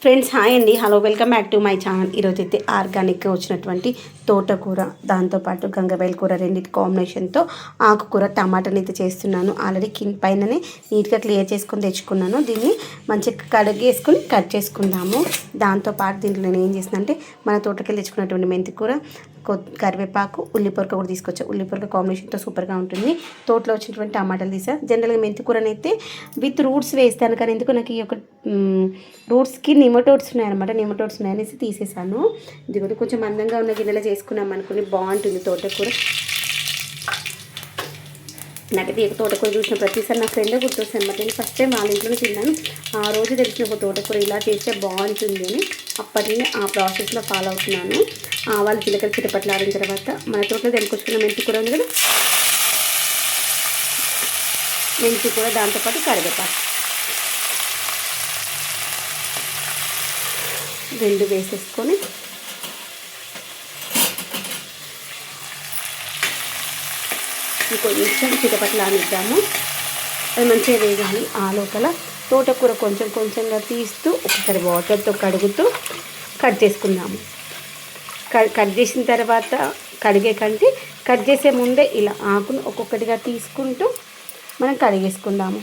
Friends hi అండి, hello, welcome back to my channel. ఈరోజు అయితే ఆర్గానిక్గా వచ్చినటువంటి తోటకూర, దాంతోపాటు గంగబయల కూర రెండింటి కాంబినేషన్తో ఆకుకూర టమాటాని అయితే చేస్తున్నాను. ఆల్రెడీ పైననే నీట్గా క్లియర్ చేసుకొని తెచ్చుకున్నాను. దీన్ని మంచిగా కడిగేసుకొని కట్ చేసుకుందాము. దాంతోపాటు దీంట్లో నేను ఏం చేసినంటే మన తోటకెళ్ళి తెచ్చుకున్నటువంటి మెంతి కూర, కరివేపాకు, ఉల్లిపొరక కూడా తీసుకొచ్చా. ఉల్లిపొరక కాంబినేషన్తో సూపర్గా ఉంటుంది. తోటలో వచ్చినటువంటి టమాటాలు తీసా. జనరల్గా మెంతి కూరనైతే విత్ రూట్స్ వేస్తాను, కానీ ఎందుకు నాకు ఈ యొక్క రూట్స్కి నిమటోడ్స్ ఉన్నాయన్నమాట. నిమటోడ్స్ ఉన్నాయనేసి తీసేసాను. ఇది కూడా కొంచెం మందంగా ఉన్న గిన్నెలో చేసుకున్నాం అనుకుని బాగుంటుంది తోటకూర. నాకైతే ఈ తోటకూర చూసిన ప్రతిసారి నా ఫ్రెండ్ గుర్తొస్తాను అనమాట. నేను ఫస్ట్ టైం వాళ్ళ ఇంట్లోనే తిన్నాను. ఆ రోజు తెలిసిన ఒక తోటకూర ఇలా చేస్తే బాగుంటుంది అని అప్పటి నుండి ఆ ప్రాసెస్లో ఫాలో అవుతున్నాను. వాళ్ళు జీలకర్ర చిటపట్లు ఆడిన తర్వాత మన తోటలో తెంపుకొచ్చుకున్న మెంతి కూర ఉంది కదా, మెంతి కూర, దాంతోపాటు కరివేపాకు రెండు వేసేసుకొని కొంచెం చిటపట్లు ఆనిద్దాము. అది మంచిగా వేగాలి. ఆ లోపల తోటకూర కొంచెం కొంచెంగా తీస్తూ ఒకసారి వాటర్తో కడుగుతూ కట్ చేసుకుందాము. కట్ చేసిన తర్వాత కడిగే కంటే కట్ చేసే ముందే ఇలా ఆకును ఒక్కొక్కటిగా తీసుకుంటూ మనం కడిగేసుకుందాము.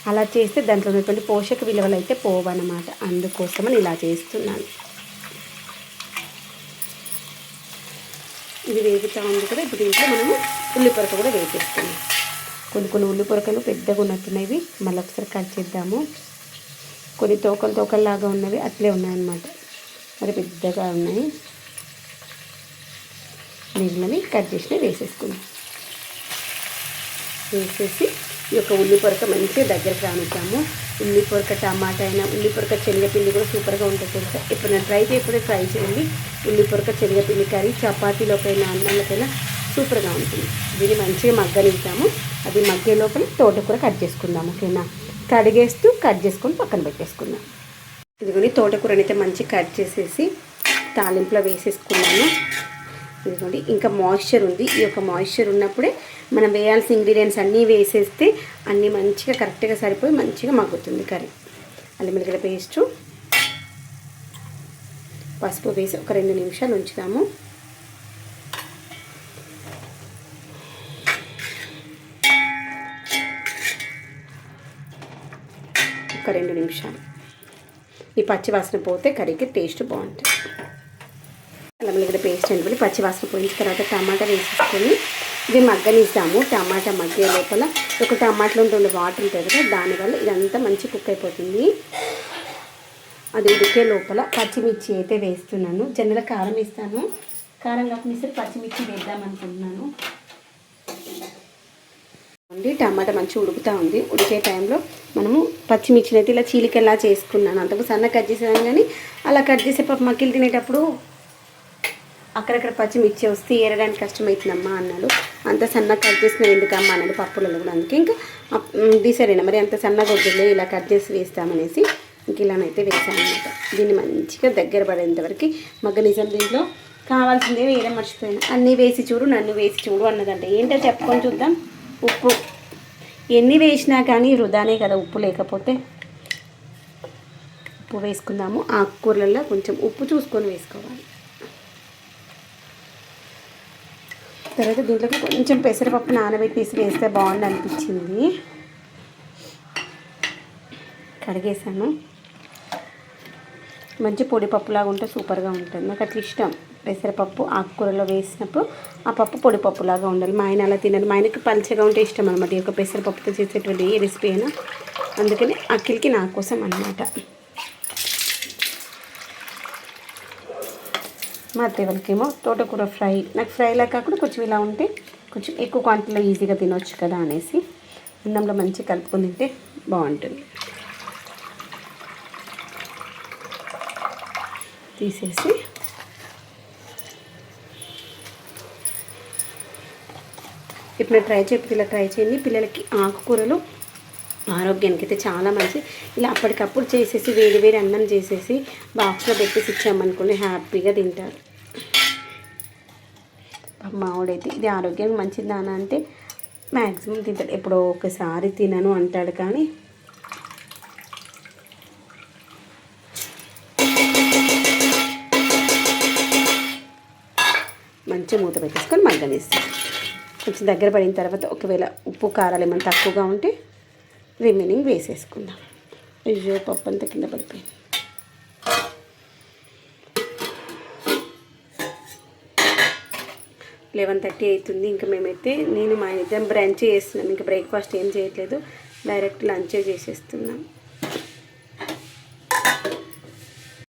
అలా చేస్తే దాంట్లో ఉన్నటువంటి పోషక విలువలు అయితే పోవన్నమాట. అందుకోసమని ఇలా చేస్తున్నాను. ఇది వేగుతూ ఉంది కదా, ఇప్పుడు దీంట్లో మనము ఉల్లిపొరక కూడా వేసేస్తున్నాం. కొన్ని ఉల్లిపొరకలు పెద్దగా ఉన్నట్టున్నవి మళ్ళీ ఒకసారి కట్ చేద్దాము. కొన్ని తోకల్లాగా ఉన్నవి అట్లే ఉన్నాయన్నమాట, మరి పెద్దగా ఉన్నాయి. మిగిలినవి కట్ చేసినవి వేసేసుకుందాం. వేసేసి ఈ యొక్క ఉల్లిపొరక మంచిగా దగ్గరకు రానిద్దాము. ఉల్లిపొరక టమాటా అయినా, ఉల్లిపొరక శనగపిండి కూడా సూపర్గా ఉంటుంది తెలుసా. ఇప్పుడు నేను ట్రై చేయండి. ఉల్లిపొరక శనగపిండి కర్రీ చపాతీలోకైనా అన్నంలోకైనా సూపర్గా ఉంటుంది. దీన్ని మంచిగా మగ్గనిద్దాము. అది మగ్గే లోపల తోటకూర కట్ చేసుకుందాము. ఓకేనా, కడిగేస్తూ కట్ చేసుకొని పక్కన పెట్టేసుకుందాం. ఇదిగోని తోటకూరని అయితే మంచిగా కట్ చేసేసి తాలింపులో వేసేసుకున్నాను. ఇదిగోండి, ఇంకా మాయిశ్చర్ ఉంది. ఈ యొక్క మాయిశ్చర్ ఉన్నప్పుడే మనం వేయాల్సిన ఇంగ్రీడియంట్స్ అన్నీ వేసేస్తే అన్నీ మంచిగా కరెక్ట్గా సరిపోయి మంచిగా మగ్గుతుంది కర్రీ. అల్లం వెల్లిగడ్డ పేస్టు, పసుపు వేసి ఒక 2 నిమిషాలు ఉంచుదాము. ఒక 2 నిమిషాలు ఈ పచ్చి వాసన పోతే కర్రీకి టేస్ట్ బాగుంటుంది. అల్లం వెల్లిగడ్డ పేస్ట్ అంటే పచ్చి వాసన పోయిన తర్వాత టమాటా వేసేసుకొని ఇది మగ్గనిస్తాము. టమాటా మగ్గే లోపల ఒక టమాటాలో ఉండే వాటర్ ఉంటుంది కదా, దానివల్ల ఇదంతా మంచి కుక్ అయిపోతుంది. అది ఉడికే లోపల పచ్చిమిర్చి అయితే వేస్తున్నాను. జనరల్గా కారం ఇస్తాను, కారం కాకుండా పచ్చిమిర్చి వేద్దాం అనుకుంటున్నాను. టమాటా మంచిగా ఉడుకుతూ ఉంది. ఉడికే టైంలో మనము పచ్చిమిర్చిని అయితే ఇలా చీలికల్లా చేసుకున్నాను. అంతకు సన్న కట్ చేసేదాన్ని, కానీ అలా కట్ చేసే మక్కిలు తినేటప్పుడు అక్కడక్కడ పచ్చిమిర్చి వస్తే ఏరడానికి కష్టమవుతుందమ్మా అన్నాడు. అంత సన్నగా కట్ చేసిన ఎందుకమ్మా అన్నాడు పప్పులలో కూడా. అందుకే ఇంకా తీసారైనా మరి అంత సన్నగా వద్దులే, ఇలా కట్ చేసి వేస్తామనేసి ఇంక ఇలానైతే వేసాను అనమాట. దీన్ని మంచిగా దగ్గర పడేంతవరకు మగ్గనిజం. దీంట్లో కావాల్సిందే వేరే మర్చిపోయాను. అన్నీ వేసి చూడు, నన్ను వేసి చూడు అన్నదంటే ఏంటో చెప్పుకొని చూద్దాం. ఉప్పు ఎన్ని వేసినా కానీ వృధానే కదా ఉప్పు లేకపోతే. ఉప్పు వేసుకుందాము. ఆకుకూరలలో కొంచెం ఉప్పు చూసుకొని వేసుకోవాలి. తర్వాత దీంట్లోకి కొంచెం పెసరపప్పు నానబెట్టేసి వేస్తే బాగుంది అనిపించింది. కడిగేసాను. మంచి పొడి పప్పులాగా ఉంటే సూపర్గా ఉంటుంది. నాకు అట్లా ఇష్టం. పెసరపప్పు ఆకుకూరలో వేసినప్పుడు ఆ పప్పు పొడి పప్పులాగా ఉండాలి. మా ఆయన అలా తినడు. మా ఆయనకి పల్చగా ఉంటే ఇష్టం అనమాట ఈ యొక్క పెసరపప్పుతో చేసేటువంటి ఏ రెసిపీ అయినా. అందుకని అఖిల్కి నా కోసం అన్నమాట. మా అత్తయ్యకేమో తోటకూర ఫ్రై, నాకు ఫ్రైలా కాకుండా కొంచెం ఇలా ఉంటే కొంచెం ఎక్కువ క్వాంటిటీలో ఈజీగా తినవచ్చు కదా అనేసి అన్నంలో మంచిగా కలుపుకొని తింటే బాగుంటుంది. తీసేసి ఇప్పుడు ఇలా ట్రై చేయండి. పిల్లలకి ఆకుకూరలు ఆరోగ్యానికి అయితే చాలా మంచి. ఇలా అప్పటికప్పుడు చేసేసి వేడి అన్నం చేసేసి బాక్స్లో పెట్టేసి ఇచ్చామనుకోండి హ్యాపీగా తింటారు. మావాడైతే ఇది ఆరోగ్యానికి మంచిదా అని అంటే మ్యాక్సిమం తింటాడు. ఎప్పుడో ఒకసారి తినను అంటాడు, కానీ మంచిగా మూత పెట్టేసుకొని మగ్గనిస్తాం. కొంచెం దగ్గర పడిన తర్వాత ఒకవేళ ఉప్పు కారాలు ఏమైనా తక్కువగా ఉంటే రిమైనింగ్ వేసేసుకుందాం. అయ్యో పప్పు అంతా కింద పడిపోయింది. లెవెన్ 11:30 అవుతుంది. ఇంకా మేమైతే నేను మా ఇద్దరం బ్రంచ్ చేస్తున్నాం. ఇంకా బ్రేక్ఫాస్ట్ ఏం చేయట్లేదు, డైరెక్ట్ లంచే చేసేస్తున్నాం.